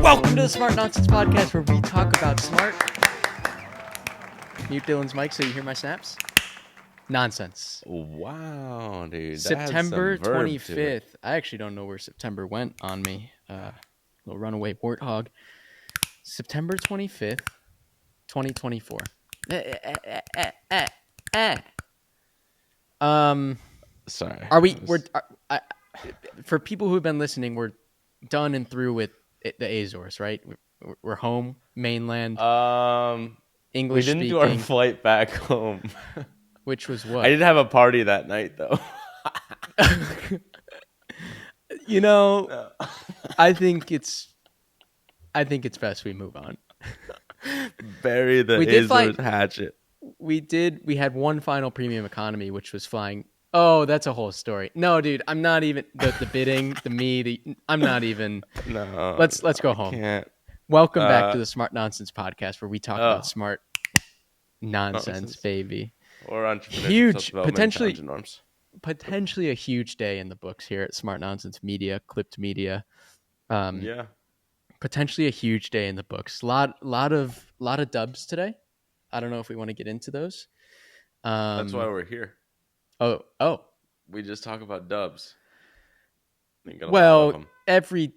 Welcome to the Smart Nonsense Podcast, where we talk about smart. Mute Dylan's mic so you hear my snaps. Nonsense. Wow, dude. September That had some verb to 25th. it. I actually don't know where September went on me. Little runaway warthog. September 25th, 2024. Sorry. Are we? For people who've been listening, we're done and through with the Azores, right? We're home, mainland, English we didn't speaking. do our flight back home. Which was what? I did have a party that night, though. No. I think it's best we move on. Bury the Azores hatchet. We had one final premium economy, which was flying. Oh, that's a whole story. No, dude, I'm not even the bidding, I'm not even. No. Let's go home. Can't. Welcome back to the Smart Nonsense Podcast, where we talk about smart nonsense, baby. Or entrepreneurship, Huge, potentially a huge day in the books here at Smart Nonsense Media, Clipt Media. Yeah. Potentially a huge day in the books. Lot of dubs today. I don't know if we want to get into those. That's why we're here. Oh. We just talk about dubs. Well, every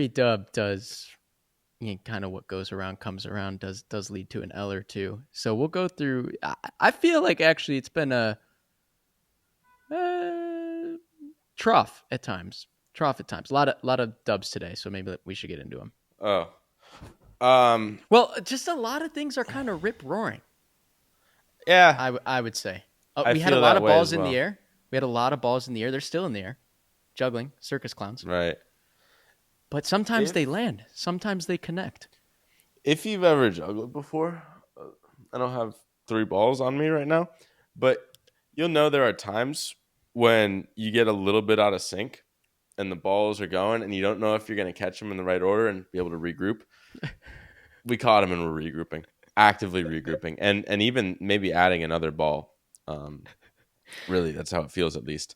dub does, kind of what goes around comes around, does lead to an L or two. So we'll go through. I feel like actually it's been a trough at times. A lot of dubs today. So maybe we should get into them. Well, just a lot of things are kind of rip roaring. Yeah, I would say. I we had a feel lot that of way balls as in the well. air. We had a lot of balls in the air. They're still in the air, juggling, circus clowns. Right. But sometimes they land. Sometimes they connect. If you've ever juggled before, I don't have 3 balls on me right now, but you'll know there are times when you get a little bit out of sync and the balls are going and you don't know if you're going to catch them in the right order and be able to regroup. We caught them and we're regrouping, actively regrouping, and even maybe adding another ball. Really, that's how it feels, at least.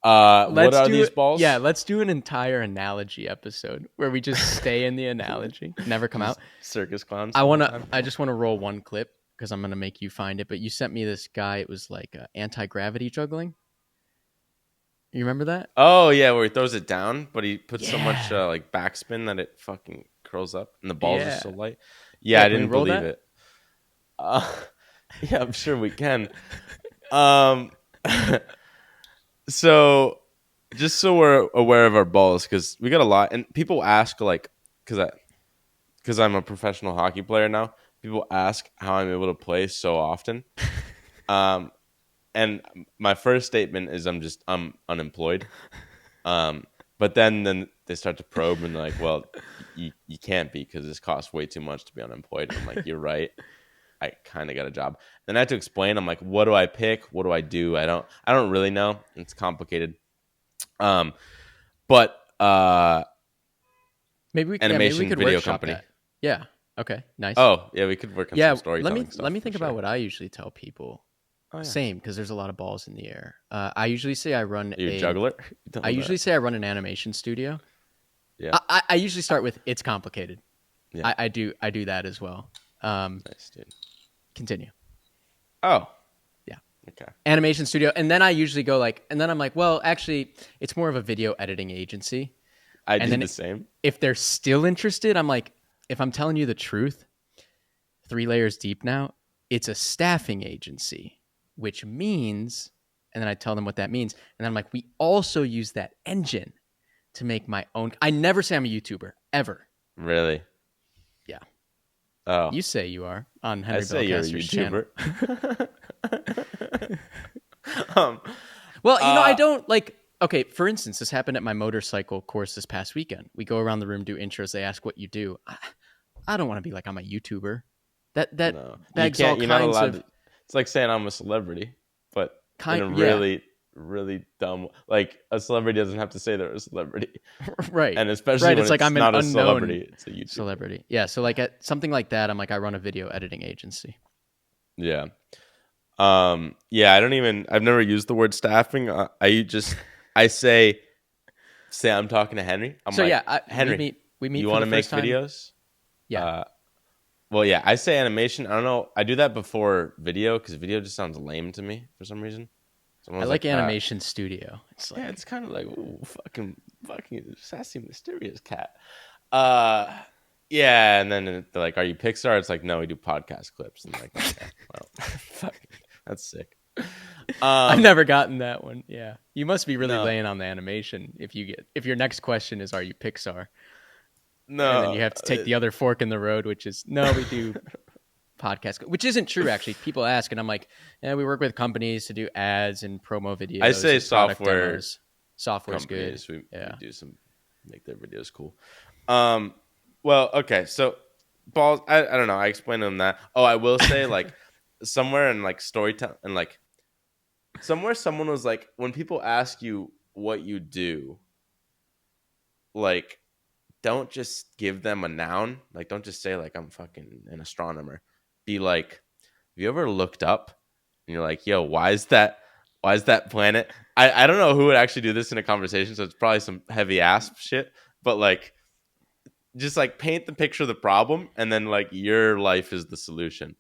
What are these balls? Yeah, let's do an entire analogy episode where we just stay in the analogy, never come out. Circus clowns. I just want to roll one clip because I'm gonna make you find it. But you sent me this guy. It was like anti-gravity juggling. You remember that? Oh yeah, where he throws it down, but he puts so much like backspin that it fucking curls up, and the balls are so light. Yeah, I didn't believe it. Yeah, I'm sure we can. So just so we're aware of our balls, because we got a lot, and people ask, like, because I'm a professional hockey player now, people ask how I'm able to play so often. And my first statement is I'm unemployed. But then they start to probe and they're like, well, you can't be, because this costs way too much to be unemployed. And I'm like, you're right. I kind of got a job. Then I had to explain. I'm like, what do I pick? What do I do? I don't really know. It's complicated. But maybe we animation could video workshop company. that. Yeah. Okay. Nice. Oh yeah, we could work on some storytelling stuff. Let me think about what I usually tell people. Oh, yeah. Same, because there's a lot of balls in the air. I usually say I run a juggler. I usually say I run an animation studio. Yeah. I usually start with it's complicated. Yeah. I do that as well. Nice, dude. Continue. Oh. Yeah. Okay. Animation studio. And then I usually go and then I'm like, well, actually, it's more of a video editing agency. I do the same. If they're still interested, I'm like, if I'm telling you the truth, 3 layers deep now, it's a staffing agency, which means, and then I tell them what that means. And then I'm like, we also use that engine to make my own. I never say I'm a YouTuber, ever. Really? Yeah. Oh. You say you are on Henry I say you're a YouTuber. Well, I don't like. Okay, for instance, this happened at my motorcycle course this past weekend. We go around the room, do intros. They ask what you do. I don't want to be like I'm a YouTuber. That begs all kinds of. It's like saying I'm a celebrity, but in a really, really dumb. Like, a celebrity doesn't have to say they're a celebrity, right? And especially when it's like I'm not an a celebrity, it's a YouTuber. Celebrity. Yeah. So like at something like that, I'm like, I run a video editing agency. Yeah. Yeah. I've never used the word staffing. I say I'm talking to Henry. I'm Henry. we meet You for want the to make first time. videos? Yeah. Well, yeah, I say animation. I don't know. I do that before video because video just sounds lame to me for some reason. I like Animation Studio. It's like, yeah, it's kind of like, ooh, fucking sassy, mysterious cat. Yeah, and then they're like, "Are you Pixar?" It's like, "No, we do podcast clips." And like, okay, well, fuck, that's sick. I've never gotten that one. Yeah, you must be really No. laying on the animation if your next question is, "Are you Pixar?" And then No, you have to take the other fork in the road, which is, "No, we do podcast," which isn't true actually. People ask, and I'm like, "Yeah, we work with companies to do ads and promo videos." I say and product software demos. Software's good. companies. We Yeah. do some make their videos cool. Well, okay, so balls. I don't know. I explained to them that. Oh, I will say like somewhere in like storytelling and like somewhere someone was like, when people ask you what you do, like don't just give them a noun. Like don't just say like I'm fucking an astronomer. Be like, have you ever looked up and you're like, yo, why is that planet? I don't know who would actually do this in a conversation, so it's probably some heavy ass shit. But like just like paint the picture of the problem and then like your life is the solution.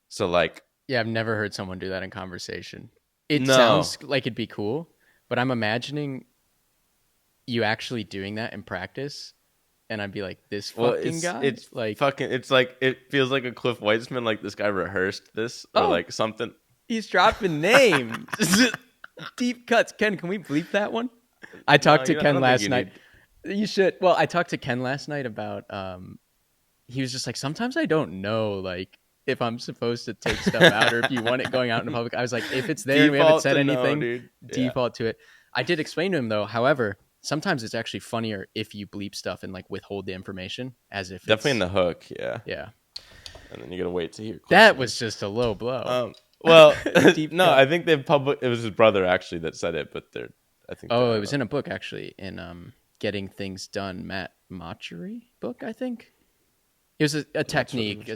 So like Yeah, I've never heard someone do that in conversation. It no. sounds like it'd be cool, but I'm imagining you actually doing that in practice, and I'd be like, this fucking guy? It's Like, fucking it's like it feels like a Cliff Weitzman, like this guy rehearsed this or oh, like something. he's dropping names. Deep cuts. Ken, can we bleep that one? I talked to Ken last night. You should. Well, I talked to Ken last night about, he was just like, sometimes I don't know, like, if I'm supposed to take stuff out or if you want it going out in the public. I was like, if it's there and we haven't said anything, default to it. I did explain to him, though, however, sometimes it's actually funnier if you bleep stuff and, like, withhold the information as if Definitely in the hook, yeah. Yeah. And then you gotta wait to hear. That was just a low blow. Well, no, I think they it was his brother actually that said it, but I think. Oh, it was in a book actually, in Getting Things Done, Matt Mochery book, I think. It was a technique,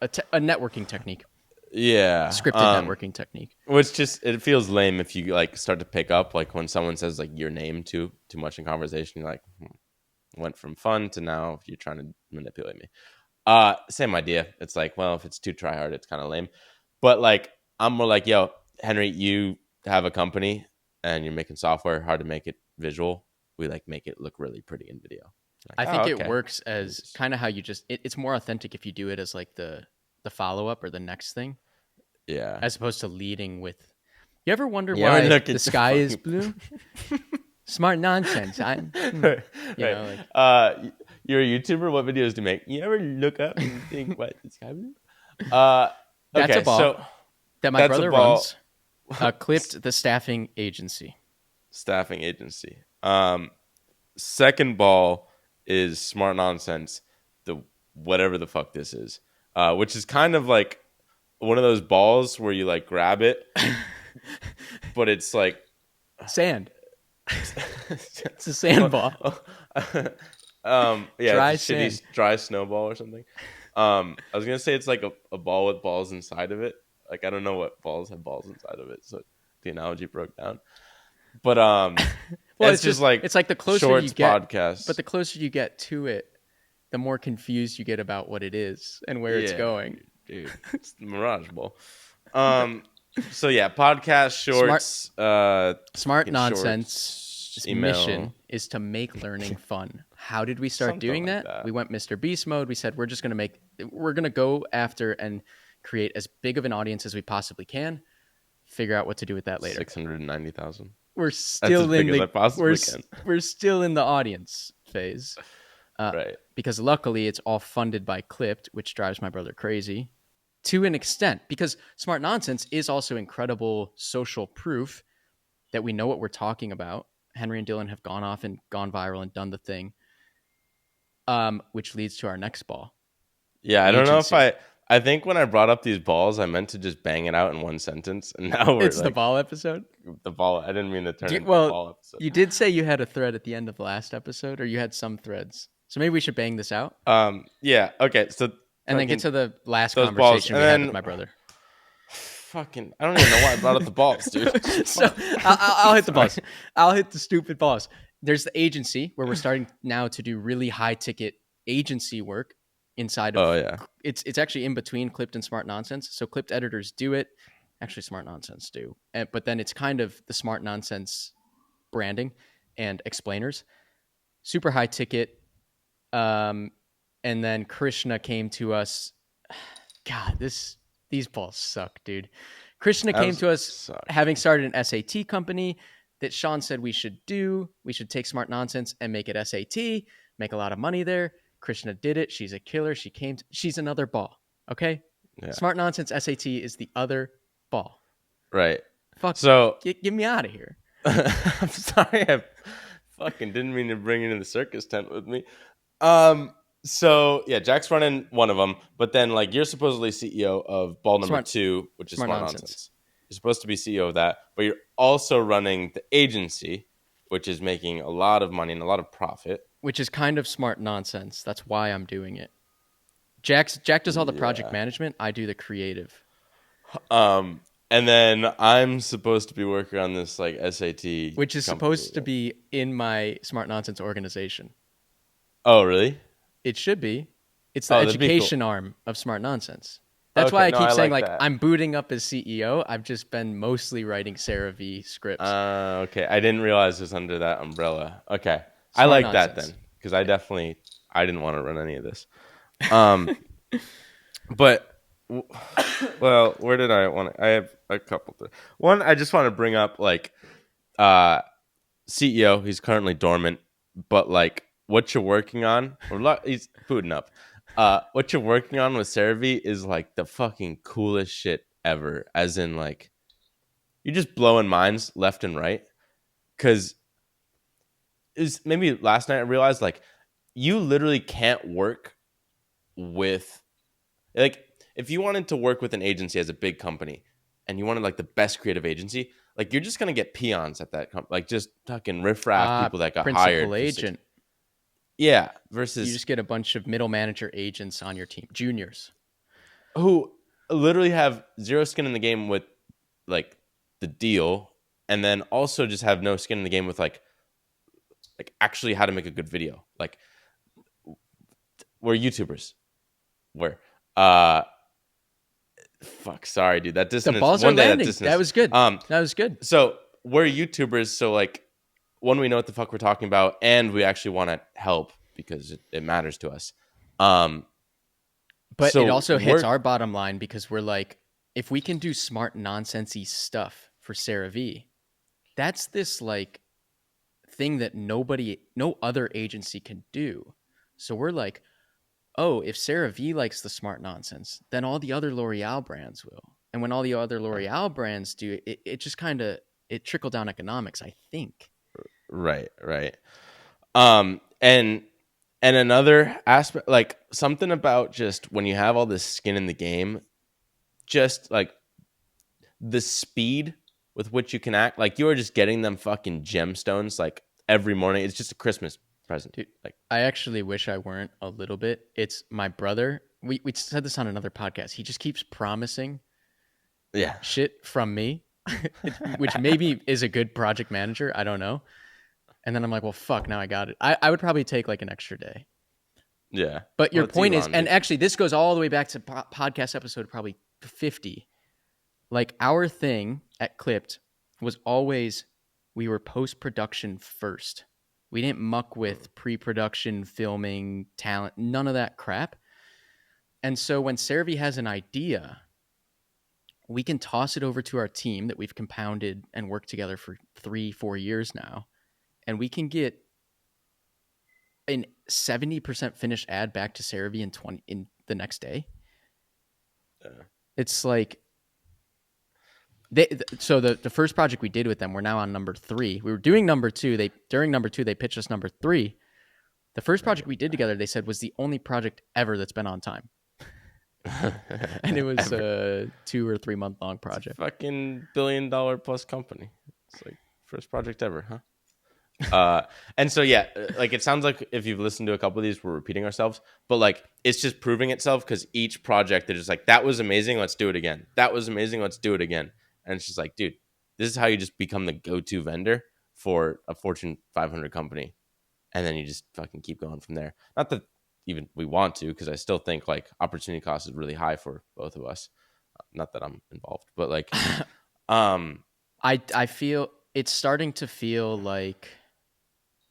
a networking technique. Yeah, scripted networking technique. Which just it feels lame if you like start to pick up like when someone says like your name too much in conversation. You're like, went from fun to now if you're trying to manipulate me. Same idea. It's like, well, if it's too try hard, it's kind of lame. But like, I'm more like, yo, Henry, you have a company and you're making software, hard to make it visual. We like make it look really pretty in video. Like, I think it works as kind of how you just, it's more authentic if you do it as like the follow-up or the next thing. Yeah. As opposed to leading with, you ever wonder why the sky is blue? Smart nonsense. Know, like, you're a YouTuber. What videos do you make? You ever look up and think, what, the sky blue? That's okay, a ball so that my brother runs. Clipt, the staffing agency. Second ball is Smart Nonsense, the whatever the fuck this is, which is kind of like one of those balls where you like grab it, but it's like sand. It's a sand ball. Yeah, dry it's a shitty dry snowball or something. I was gonna say it's like a ball with balls inside of it. Like I don't know what balls have balls inside of it, so the analogy broke down. But well, it's just like it's like the closer shorts you get, podcast. but the closer you get to it, the more confused you get about what it is and where it's going. Dude, it's the Mirage Ball. So yeah, podcast shorts. Smart Nonsense. Mission is to make learning fun. How did we start doing that? We went Mr. Beast mode. We said we're gonna go after and create as big of an audience as we possibly can. Figure out what to do with that later. 690,000. We're still we're still in the audience phase, right? Because luckily it's all funded by Clipt, which drives my brother crazy to an extent. Because Smart Nonsense is also incredible social proof that we know what we're talking about. Henry and Dylan have gone off and gone viral and done the thing, which leads to our next ball. Yeah, I don't know if I think when I brought up these balls, I meant to just bang it out in one sentence, and now it's like, the ball episode. The ball. I didn't mean to turn it into the ball episode. You did say you had a thread at the end of the last episode, or you had some threads. So maybe we should bang this out. Yeah. Okay. So and then get to the last conversation we had with my brother. Fucking, I don't even know why I brought up the balls, dude. So I'll hit the balls. I'll hit the stupid balls. there's the agency where we're starting now to do really high ticket agency work inside Oh of yeah. it's actually in between Clipt and Smart Nonsense. So Clipt editors do it. Actually, Smart Nonsense do. But then it's kind of the Smart Nonsense branding and explainers. Super high ticket. And then Krishna came to us. God, these balls suck, dude. Krishna came to us Suck. having started an SAT company that Sean said we should do. We should take Smart Nonsense and make it SAT, make a lot of money there. Krishna did it. She's a killer. She's another ball. Okay? Yeah. Smart Nonsense SAT is the other ball. Right. Fuck. So Get me out of here. I'm sorry, I fucking didn't mean to bring you into the circus tent with me. So yeah, Jack's running one of them, but then like you're supposedly CEO of ball number 2, which is Smart Nonsense. You're supposed to be CEO of that, but you're also running the agency, which is making a lot of money and a lot of profit. Which is kind of Smart Nonsense. That's why I'm doing it. Jack does all the project management. I do the creative. And then I'm supposed to be working on this like SAT, which is company. supposed to be in my Smart Nonsense organization. Oh, really? It should be. It's the education arm of Smart Nonsense. That's why I keep saying like I'm booting up as CEO. I've just been mostly writing Sarah V scripts. Okay. I didn't realize it was under that umbrella. Okay. Smart I like Nonsense. that then, because I didn't want to run any of this. But well, where did I want to? I have a couple. One, I just want to bring up like CEO. He's currently dormant, but like what you're working on, he's booting up. What you're working on with Cerevi is like the fucking coolest shit ever. As in, like, you're just blowing minds left and right. Because is maybe last night I realized like you literally can't work with like if you wanted to work with an agency as a big company and you wanted like the best creative agency, like you're just gonna get peons at that company, like just fucking riffraff people that got hired. Principal agent. Yeah, versus you just get a bunch of middle manager agents on your team, juniors, who literally have zero skin in the game with like the deal, and then also just have no skin in the game with like actually how to make a good video. Like we're YouTubers. Fuck, sorry, dude. That distance. The balls are landing. That was good. That was good. So we're YouTubers. So like, one, we know what the fuck we're talking about, and we actually want to help because it matters to us. But so it also hits our bottom line because we're like, if we can do smart nonsensey stuff for Sarah V, that's this like thing that no other agency can do. So we're like, oh, if Sarah V likes the smart nonsense, then all the other L'Oreal brands will. And when all the other L'Oreal brands do it, it just kind of it trickle down economics, I think. Right. And another aspect, like something about just when you have all this skin in the game, just like the speed with which you can act, like you are just getting them fucking gemstones like every morning. It's just a Christmas present. Dude, like I actually wish I weren't a little bit. It's my brother. We said this on another podcast. He just keeps promising shit from me, which maybe is a good project manager. I don't know. And then I'm like, well, fuck, now I got it. I would probably take like an extra day. Yeah. But your point is, and actually this goes all the way back to podcast episode probably 50. Like our thing at Clipt was always we were post-production first. We didn't muck with pre-production, filming, talent, none of that crap. And so when Cerevi has an idea, we can toss it over to our team that we've compounded and worked together for 3-4 years now. And we can get a 70% finished ad back to Cerevi in the next day. It's like so the first project we did with them, we're now on number 3. We were doing number 2. During number 2, they pitched us number 3. The first project we did together, they said, was the only project ever that's been on time. And it was a 2 or 3 month long project. Fucking $1 billion plus company. It's like first project ever, huh? And so yeah, like it sounds like if you've listened to a couple of these, we're repeating ourselves, but like it's just proving itself because each project they're just like, that was amazing, let's do it again. That was amazing, let's do it again. And it's just like, dude, this is how you just become the go-to vendor for a Fortune 500 company, and then you just fucking keep going from there. Not that even we want to, because I still think like opportunity cost is really high for both of us. Not that I'm involved, but like, I feel it's starting to feel like,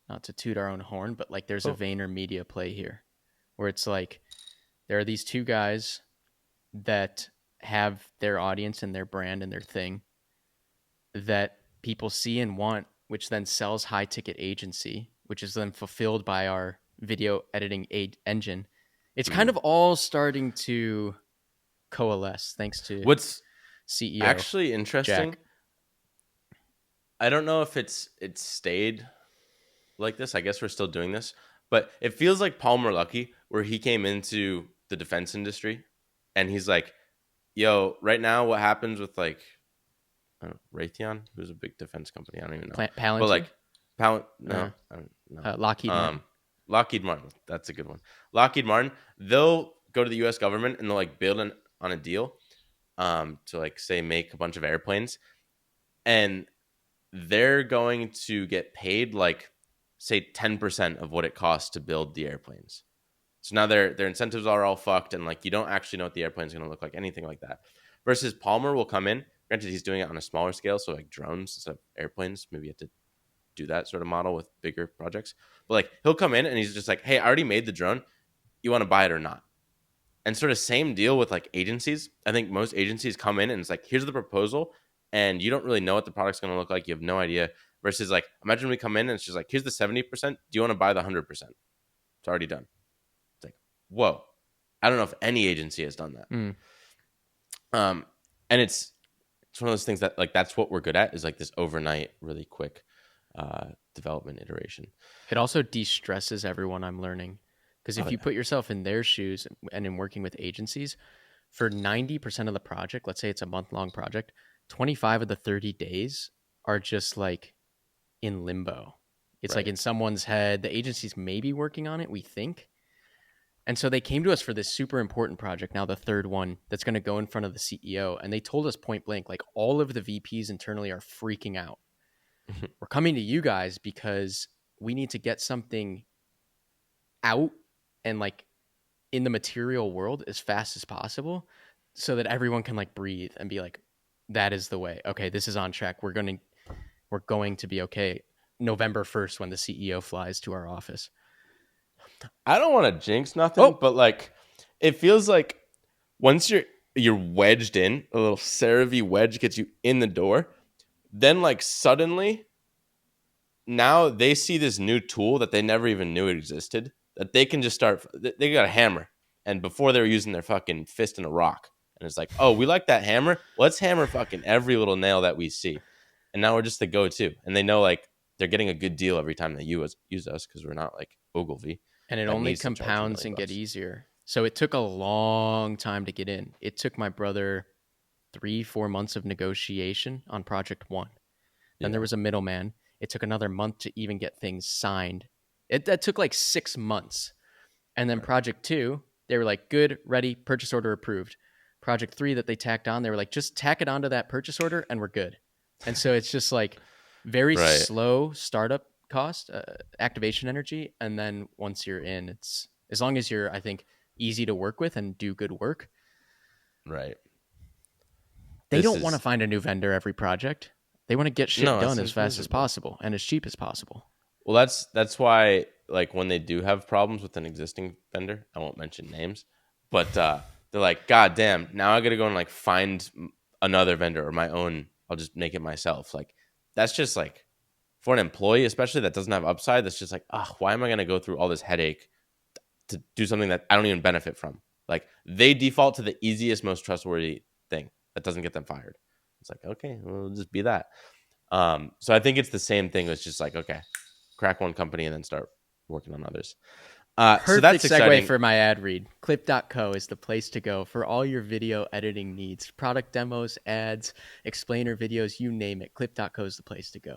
not to toot our own horn, but like there's a oh, VaynerMedia play here, where it's like there are these two guys that have their audience and their brand and their thing that people see and want, which then sells high ticket agency, which is then fulfilled by our video editing engine. It's kind of all starting to coalesce thanks to what's CEO actually interesting, Jack. I don't know if it's stayed like this. I guess we're still doing this, but it feels like Palmer Luckey, where he came into the defense industry, and he's like, "Yo, right now, what happens with like, I don't know, Raytheon, who's a big defense company? I don't even know, but Palantir, like, no, I don't know. Lockheed Martin. Lockheed Martin, that's a good one. Lockheed Martin, they'll go to the U.S. government and they'll like build on a deal, to like say make a bunch of airplanes, and they're going to get paid like say 10% of what it costs to build the airplanes. So now their incentives are all fucked, and like you don't actually know what the airplane's going to look like, anything like that. Versus Palmer will come in. Granted, he's doing it on a smaller scale, so like drones instead of airplanes. Maybe you have to do that sort of model with bigger projects. But like he'll come in and he's just like, "Hey, I already made the drone. You want to buy it or not?" And sort of same deal with like agencies. I think most agencies come in and it's like, "Here's the proposal," and you don't really know what the product's going to look like. You have no idea. Versus like, imagine we come in and it's just like, "Here's the 70%. Do you want to buy the 100%? It's already done." It's like, whoa. I don't know if any agency has done that. Mm. And it's one of those things that like that's what we're good at, is like this overnight, really quick development iteration. It also de-stresses everyone, I'm learning, because if you put yourself in their shoes and in working with agencies, for 90% of the project, let's say it's a month-long project, 25 of the 30 days are just like in limbo. It's like Right. in someone's head. The agency's maybe working on it, we think. And so they came to us for this super important project, now the third one, that's going to go in front of the CEO. And they told us point blank, like all of the VPs internally are freaking out. We're coming to you guys because we need to get something out and like in the material world as fast as possible so that everyone can like breathe and be like, that is the way. Okay, this is on track. We're going to be okay November 1st when the CEO flies to our office. I don't want to jinx nothing, but like it feels like once you're wedged in, a little CeraVe wedge gets you in the door, then like suddenly now they see this new tool that they never even knew it existed, that they can just start. They got a hammer, and before they were using their fucking fist and a rock, and it's like, oh, we like that hammer. Let's hammer fucking every little nail that we see, and now we're just the go-to. And they know like they're getting a good deal every time they use us because we're not like Ogilvy. And it That only needs to charge compounds and get $1 million. easier. So it took a long time to get in. It took my brother 3-4 months of negotiation on project one. Then there was a middleman. It took another month to even get things signed. That took like 6 months. And then project two, they were like, good, ready, purchase order approved. Project three that they tacked on, they were like, just tack it onto that purchase order and we're good. And so it's just like very Right. slow startup cost, activation energy. And then once you're in, it's as long as you're, I think, easy to work with and do good work. Right. They This don't want to is find a new vendor every project. They want to get shit no, that done as seems fast as miserable. possible and as cheap as possible. Well, that's why like when they do have problems with an existing vendor, I won't mention names, but they're like, God damn, now I got to go and like find another vendor or my own. I'll just make it myself. Like that's just like for an employee, especially that doesn't have upside. That's just like, ah, why am I going to go through all this headache to do something that I don't even benefit from? Like they default to the easiest, most trustworthy thing that doesn't get them fired. It's like, okay, we'll just be that. So I think it's the same thing. It's just like, okay, crack one company and then start working on others. So Perfect that's segue exciting. for my ad read. Clip.co is the place to go for all your video editing needs. Product demos, ads, explainer videos, you name it. Clip.co is the place to go.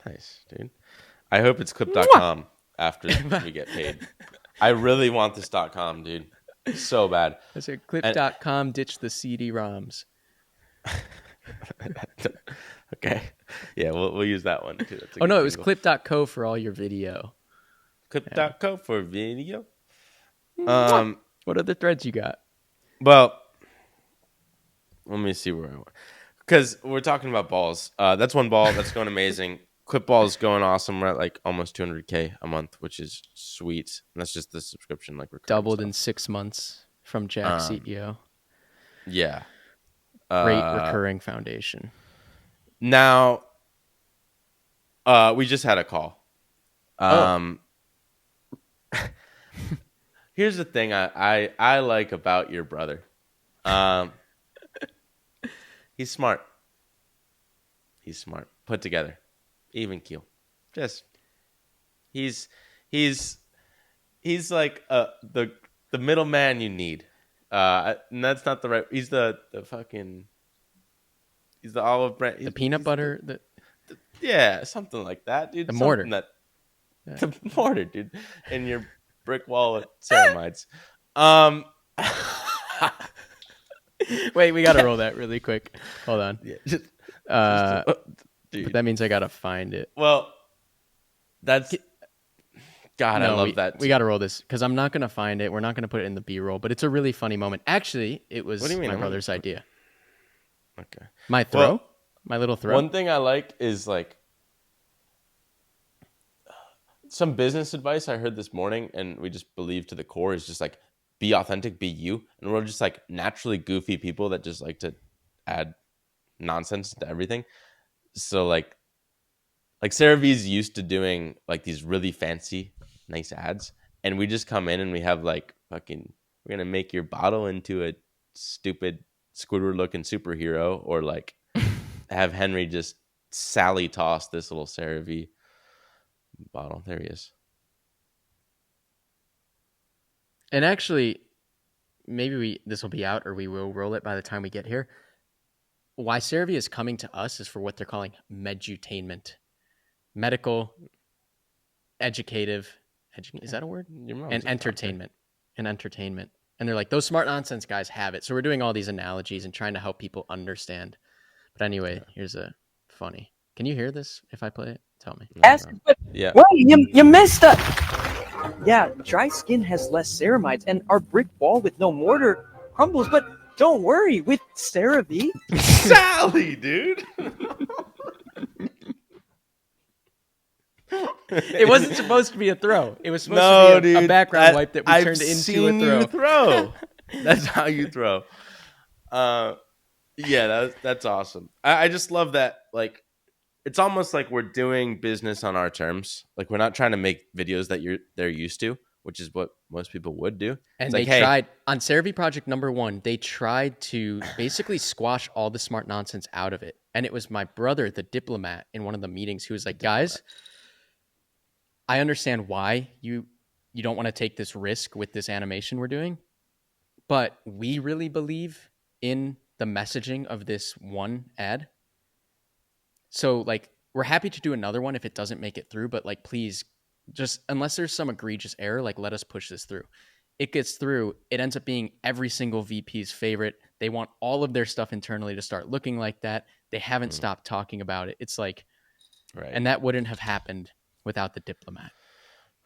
Nice, dude. I hope it's Mwah! clip.com after we get paid. I really want this .com, dude. So bad. I said And clip.com, ditch the CD-ROMs. Okay. Yeah, we'll use that one too. That's a Oh, good no, it was jingle. clip.co for all your video. Yeah. Clip.co for video. Mwah! What other threads you got? Well, let me see where I went. Because we're talking about balls. That's one ball. That's going amazing. Clip ball is going awesome. We're at like almost 200K a month, which is sweet. And that's just the subscription, like recurring Doubled in stuff. 6 months from Jack Um, CEO. yeah. Great recurring foundation. Now, we just had a call. Oh. Here's the thing I like about your brother. He's smart. He's smart. Put together. Even keel. Just he's he's he's like the middleman you need. And that's not the right. He's the fucking. He's the olive branch. The peanut butter. Yeah, something like that, dude. The Something mortar. that the mortar, dude, and your brick wall with ceramides. Um, Wait, we got to roll that really quick. Hold on. yeah, But dude. that means I got to find it. Well, that's God. I love that. We got to roll this because I'm not going to find it. We're not going to put it in the B-roll, but it's a really funny moment. Actually, it was What do you mean? my brother's idea. Okay. My throw? Well, my little throw? One thing I like is like some business advice I heard this morning, and we just believe to the core is just like be authentic, be you, and we're just like naturally goofy people that just like to add nonsense to everything. So like Sarah V's used to doing like these really fancy, nice ads, and we just come in and we have like fucking we're gonna make your bottle into a stupid Squidward looking superhero, or like have Henry just Sally toss this little Sarah V bottle. There he is. And actually, maybe this will be out or we will roll it by the time we get here. Why CeraVe is coming to us is for what they're calling medutainment. Medical, educative, is that a word? And entertainment. And entertainment. And they're like, those smart nonsense guys have it. So we're doing all these analogies and trying to help people understand. But anyway, here's a funny. Can you hear this if I play it? Tell me. But Yeah. wait, you messed up. Yeah, dry skin has less ceramides, and our brick wall with no mortar crumbles. But don't worry, with CeraVe. Sally, dude. It wasn't supposed to be a throw. It was supposed to be a background wipe that we turned into a throw. That's how you throw. Yeah, that's awesome. I just love that. Like, it's almost like we're doing business on our terms. Like, we're not trying to make videos that they're used to, which is what most people would do. And it's they like, tried on CeraVe project number 1. They tried to basically squash all the smart nonsense out of it. And it was my brother, the diplomat, in one of the meetings who was like, guys, I understand why you don't want to take this risk with this animation we're doing, but we really believe in the messaging of this one ad. So like, we're happy to do another one if it doesn't make it through, but like, please just, unless there's some egregious error, like let us push this through. It gets through. It ends up being every single VP's favorite. They want all of their stuff internally to start looking like that. They haven't stopped talking about it. It's like, right. And that wouldn't have happened without the diplomat.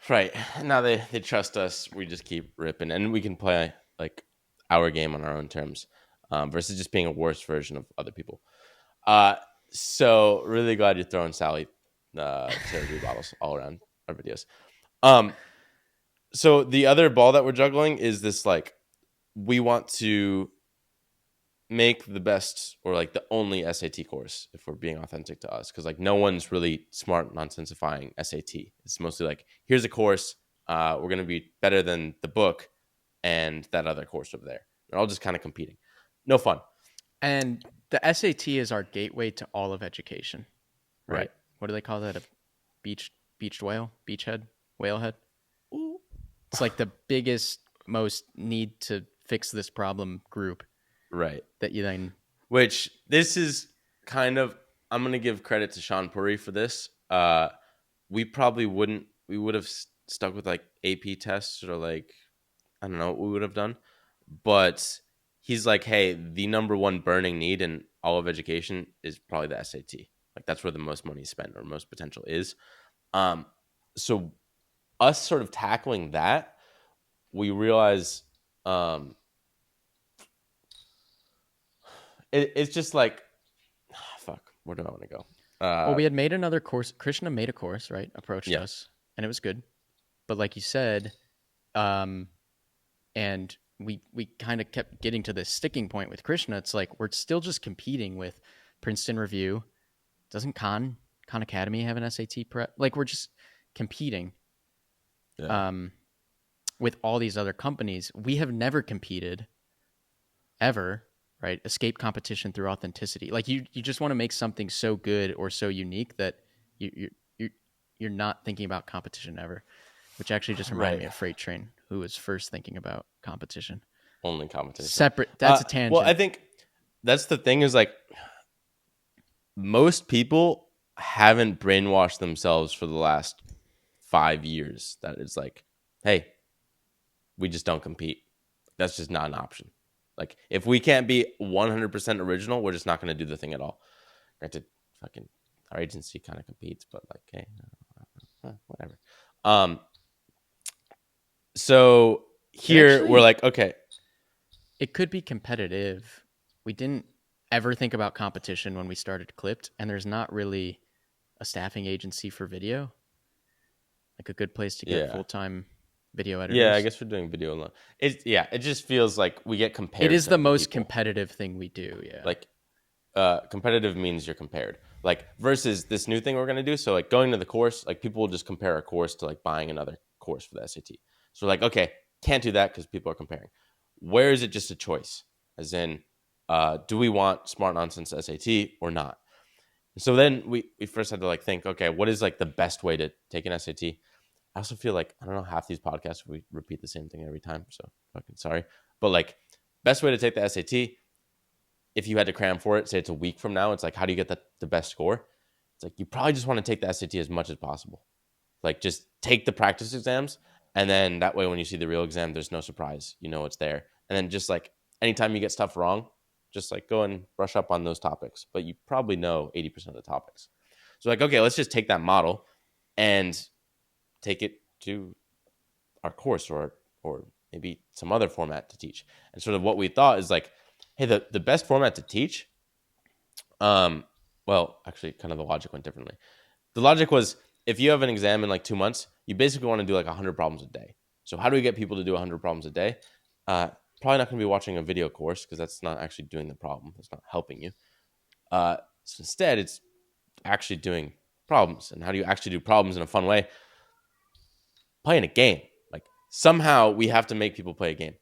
Right. Now they trust us. We just keep ripping, and we can play like our game on our own terms, versus just being a worse version of other people. So really glad you're throwing Sally CeraVe bottles all around our videos. So the other ball that we're juggling is this, like, we want to make the best or like the only SAT course, if we're being authentic to us, because like no one's really smart nonsensifying SAT. It's mostly like, here's a course, we're going to be better than the book and that other course over there. They're all just kind of competing. No fun. And the SAT is our gateway to all of education, right? What do they call that? A beached whale? Beachhead? Whalehead? Ooh. It's like the biggest, most need to fix this problem group. Right. That you then... Which, this is kind of... I'm going to give credit to Sean Puri for this. We probably wouldn't... We would have stuck with like AP tests or like... I don't know what we would have done. But he's like, hey, the number one burning need in all of education is probably the SAT. Like that's where the most money is spent or most potential is. So us sort of tackling that, we realize it's just like, fuck, where do I want to go? Well, we had made another course. Krishna made a course, right? Approached Yeah. us, and it was good. But like you said, and we kind of kept getting to this sticking point with Krishna. It's like we're still just competing with Princeton Review. Doesn't Khan Academy have an SAT prep? Like we're just competing with all these other companies. We have never competed ever, right? Escape competition through authenticity. Like you just want to make something so good or so unique that you're not thinking about competition ever, which actually just reminded me of Freight Train, who was first thinking about competition. Only competition. Separate. That's a tangent. Well, I think that's the thing is like most people haven't brainwashed themselves for the last 5 years that it's like, hey, we just don't compete. That's just not an option. Like if we can't be 100% original, we're just not going to do the thing at all. Granted, fucking our agency kind of competes, but like, hey, whatever. So here Actually, we're like, okay, it could be competitive. We didn't ever think about competition when we started Clipt, and there's not really a staffing agency for video, like a good place to get full-time video editors. Yeah, I guess we're doing video alone. It just feels like we get compared. It is to the most people. competitive thing we do. Yeah, like competitive means you're compared. Like versus this new thing we're gonna do. So like going to the course, like people will just compare a course to like buying another course for the SAT. So we're like, okay, can't do that because people are comparing. Where is it just a choice? As in, do we want Smart Nonsense SAT or not? And so then we first had to like think, okay, what is like the best way to take an SAT? I also feel like, I don't know, half these podcasts, we repeat the same thing every time. So fucking sorry. But like best way to take the SAT, if you had to cram for it, say it's a week from now, it's like, how do you get the best score? It's like, you probably just want to take the SAT as much as possible. Like just take the practice exams. And then that way, when you see the real exam, there's no surprise. You know it's there. And then just like anytime you get stuff wrong, just like go and brush up on those topics. But you probably know 80% of the topics. So like, okay, let's just take that model and take it to our course or maybe some other format to teach. And sort of what we thought is like, hey, the best format to teach, well, actually kind of the logic went differently. The logic was if you have an exam in like 2 months, you basically want to do like 100 problems a day. So how do we get people to do 100 problems a day? Probably not going to be watching a video course because that's not actually doing the problem. That's not helping you. So instead, it's actually doing problems. And how do you actually do problems in a fun way? Playing a game. Like somehow we have to make people play a game.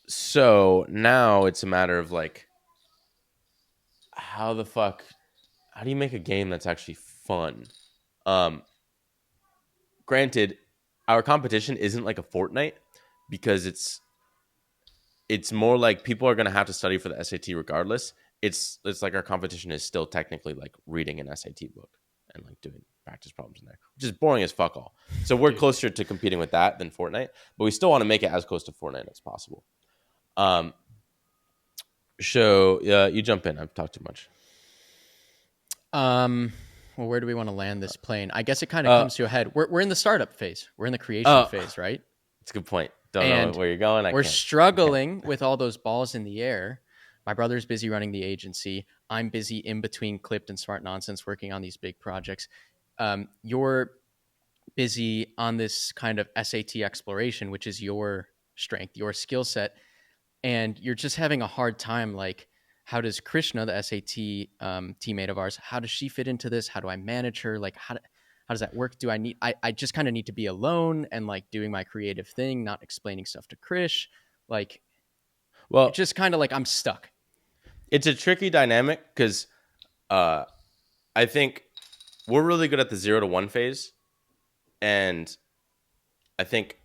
So now it's a matter of like, how do you make a game that's actually fun? Granted, our competition isn't like a Fortnite because it's more like people are going to have to study for the SAT regardless. It's like our competition is still technically like reading an SAT book and like doing practice problems in there, which is boring as fuck all. So we're closer to competing with that than Fortnite, but we still want to make it as close to Fortnite as possible. So you jump in. I've talked too much. Well, where do we want to land this plane? I guess it kind of comes to a head. We're in the startup phase. We're in the creation phase, right? That's a good point. Don't know where you're going. We're struggling with all those balls in the air. My brother's busy running the agency. I'm busy in between Clipt and Smart Nonsense working on these big projects. You're busy on this kind of SAT exploration, which is your strength, your skill set. And you're just having a hard time. Like, how does Krishna, the SAT teammate of ours, how does she fit into this? How do I manage her? Like, how does that work? I just kind of need to be alone and like doing my creative thing, not explaining stuff to Krish. Like, well, just kind of like I'm stuck. It's a tricky dynamic because I think we're really good at the 0 to 1 phase. And I think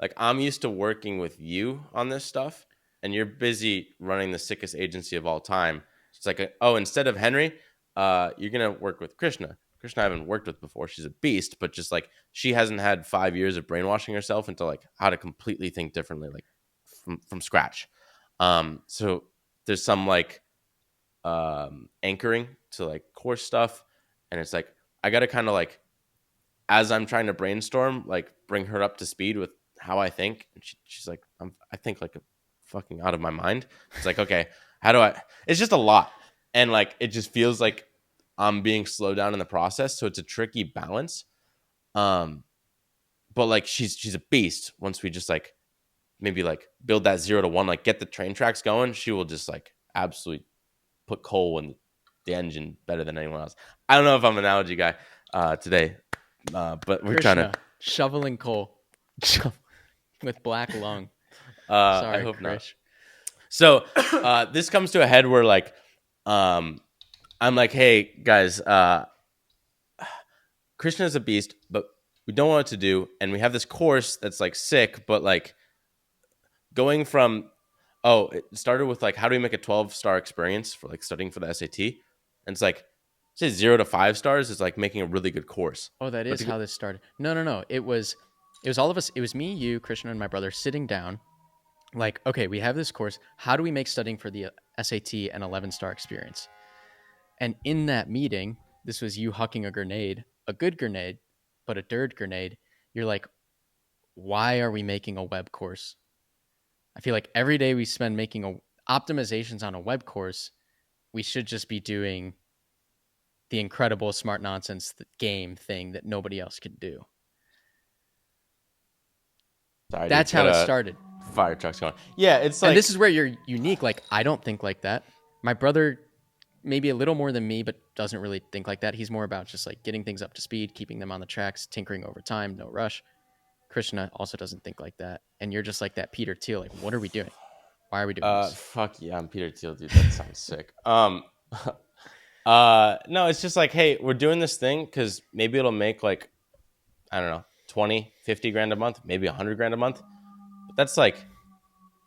like I'm used to working with you on this stuff and you're busy running the sickest agency of all time. It's like, instead of Henry, you're going to work with Krishna. Krishna I haven't worked with before. She's a beast, but just like she hasn't had 5 years of brainwashing herself into like how to completely think differently, like from scratch. So there's some like anchoring to like course stuff, and it's like I got to kind of like, as I'm trying to brainstorm, like bring her up to speed with how I think. And she's like, I think like a fucking out of my mind. It's like, okay, how do I? It's just a lot, and like it just feels like I'm being slowed down in the process. So it's a tricky balance. But like she's a beast. Once we just like maybe like build that 0 to 1, like get the train tracks going, she will just like absolutely put coal in the engine better than anyone else. I don't know if I'm an analogy guy today, but we're trying Krishna, shoveling coal to. with black lung. I Sorry, hope not. Krish. So this comes to a head where like I'm like, hey guys, Krishna is a beast, but we don't know what to do, and we have this course that's like sick, but like going from it started with like how do we make a 12-star experience for like studying for the SAT, and it's like say 0 to 5 stars is like making a really good course. Oh, that is how this started. No. It was all of us. It was me, you, Krishna, and my brother sitting down. Like, okay, we have this course. How do we make studying for the SAT an 11-star experience? And in that meeting, this was you hucking a grenade, a good grenade, but a dirt grenade. You're like, why are we making a web course? I feel like every day we spend making optimizations on a web course, we should just be doing the incredible smart nonsense game thing that nobody else can do. Sorry, That's how it started. Fire trucks going. Yeah, it's like, and this is where you're unique. Like, I don't think like that. My brother, maybe a little more than me, but doesn't really think like that. He's more about just like getting things up to speed, keeping them on the tracks, tinkering over time, no rush. Krishna also doesn't think like that. And you're just like that Peter Thiel. Like, what are we doing? Why are we doing this? Fuck yeah, I'm Peter Thiel, dude. That sounds sick. No, it's just like, hey, we're doing this thing because maybe it'll make like, I don't know, 20, 50 grand a month, maybe 100 grand a month. But that's like,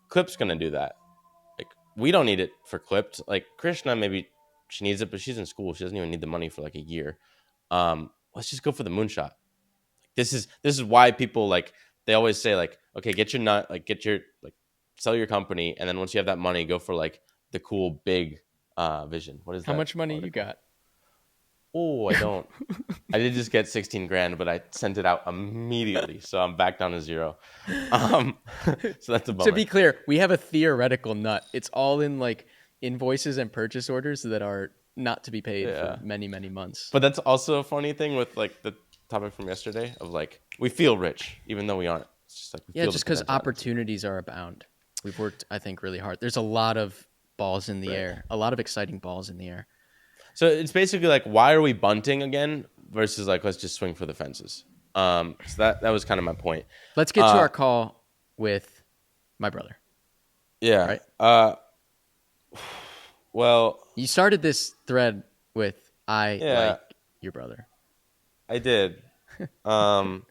Clipt's going to do that. Like, we don't need it for Clipt. Like, Krishna, maybe she needs it, but she's in school. She doesn't even need the money for like a year. Let's just go for the moonshot. This is why people like, they always say like, okay, get your nut, like sell your company. And then once you have that money, go for like the cool big vision. What is that? How much money you got? Oh, I don't. I did just get 16 grand, but I sent it out immediately. So I'm back down to 0. So that's a bummer. To be clear, we have a theoretical nut. It's all in like invoices and purchase orders that are not to be paid for many, many months. But that's also a funny thing with like the topic from yesterday of like, we feel rich, even though we aren't. It's just like, we feel just because opportunities are abound. We've worked, I think, really hard. There's a lot of balls in the air, a lot of exciting balls in the air. So it's basically like, why are we bunting again versus like, let's just swing for the fences. So that was kind of my point. Let's get to our call with my brother. Yeah. Right? Well, you started this thread with like your brother. I did. Well,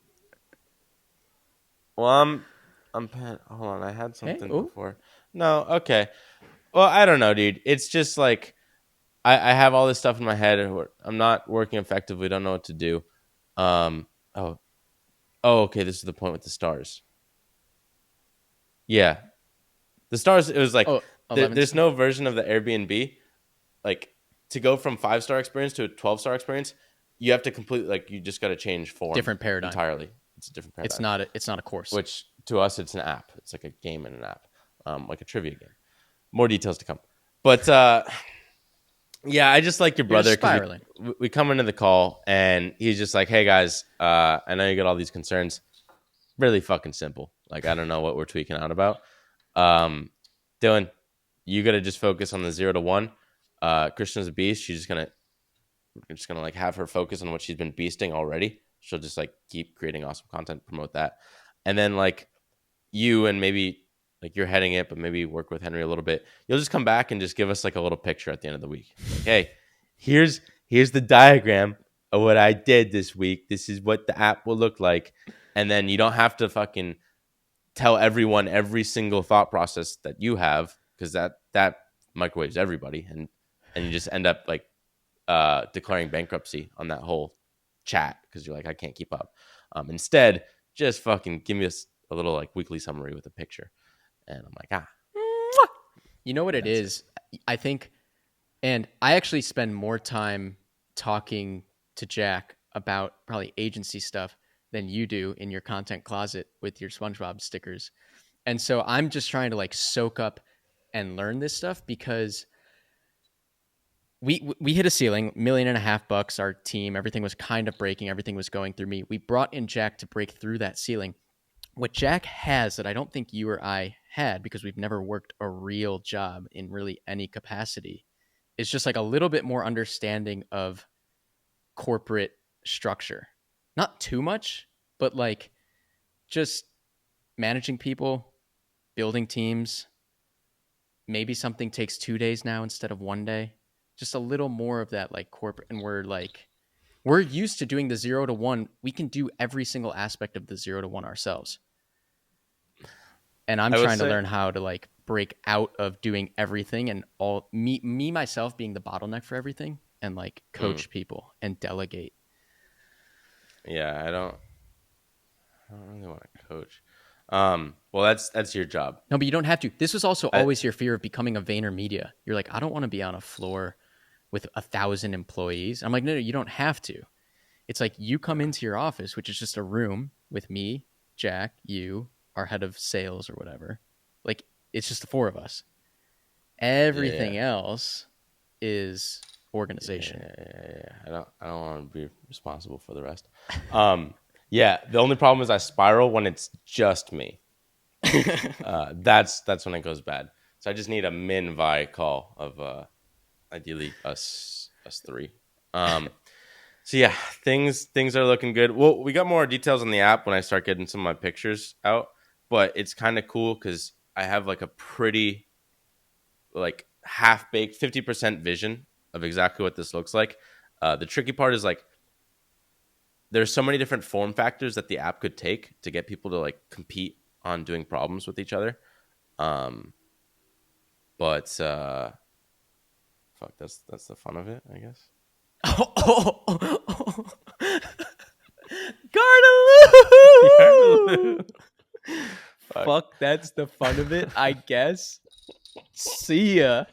I'm hold on. I had something before. No. Okay. Well, I don't know, dude. It's just like, I have all this stuff in my head, and I'm not working effectively. Don't know what to do. Okay. This is the point with the stars. Yeah, the stars. It was like there's no version of the Airbnb. Like, to go from 5-star experience to a 12-star experience, you have to completely like, you just got to change form. Different paradigm entirely. It's a different paradigm. It's not a course. Which to us, it's an app. It's like a game in an app, like a trivia game. More details to come. But yeah, I just like your brother because we come into the call and he's just like, hey guys, I know you got all these concerns. Really fucking simple. Like, I don't know what we're tweaking out about. Dylan, you got to just focus on the 0 to 1. Krishna's a beast. We're just gonna like have her focus on what she's been beasting already. She'll just like keep creating awesome content, promote that. And then like you and maybe like you're heading it, but maybe work with Henry a little bit. You'll just come back and just give us like a little picture at the end of the week. Like, hey, here's the diagram of what I did this week. This is what the app will look like. And then you don't have to fucking tell everyone every single thought process that you have, because that microwaves everybody, and you just end up like declaring bankruptcy on that whole chat because you're like, I can't keep up. Instead, just fucking give me a little like weekly summary with a picture. And I'm like, you know what it is? I think And I actually spend more time talking to Jack about probably agency stuff than you do in your content closet with your SpongeBob stickers. And so I'm just trying to like soak up and learn this stuff because we hit a ceiling, $1.5 million, our team, everything was kind of breaking, everything was going through me. We brought in Jack to break through that ceiling. What Jack has that I don't think you or I had, because we've never worked a real job in really any capacity, is just like a little bit more understanding of corporate structure. Not too much, but like just managing people, building teams. Maybe something takes 2 days now instead of 1 day. Just a little more of that like corporate. And we're used to doing the 0 to 1. We can do every single aspect of the 0 to 1 ourselves. And I'm I would trying to say- learn how to like break out of doing everything and all me myself being the bottleneck for everything and like coach people and delegate. Yeah, I don't really want to coach. Well, that's your job. No, but you don't have to. This was also always your fear of becoming a VaynerMedia. You're like, I don't want to be on a floor with 1,000 employees. I'm like, no, you don't have to. It's like you come into your office, which is just a room with me, Jack, you, our head of sales or whatever. Like it's just the four of us. Everything else is organization. Yeah. I don't want to be responsible for the rest. Yeah, the only problem is I spiral when it's just me. That's when it goes bad. So I just need a min vi call of ideally us three. So yeah, things are looking good. Well, we got more details on the app when I start getting some of my pictures out, but it's kind of cool because I have like a pretty like half baked 50% vision of exactly what this looks like. The tricky part is like there's so many different form factors that the app could take to get people to like compete on doing problems with each other. But fuck, that's the fun of it, I guess. Gardeloo! Fuck, that's the fun of it, I guess. See ya.